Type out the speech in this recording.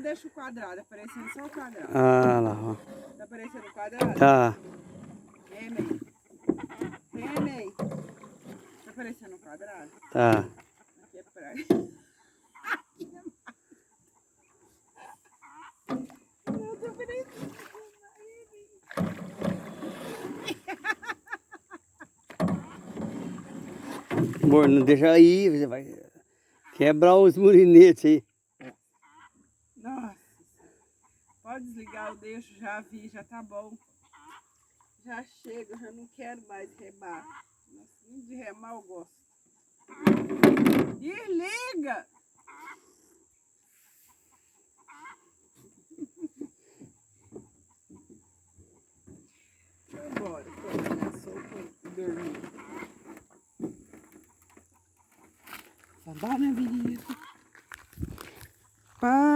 deixa o quadrado, aparecendo só o quadrado. Ah, lá, ó. Tá aparecendo o quadrado? Tá. Remei. Remei. Tá aparecendo o quadrado? Tá. Aqui é praia. Não, tá aparecendo. Amor, não deixa aí, você vai quebrar os murinetes aí. Nossa. Pode desligar, eu deixo, já vi, já tá bom. Já chega, já não quero mais remar. Nossa, de remar eu gosto. Desliga! Vambora, pô, solta e dormir. Sambá na avenida. Para.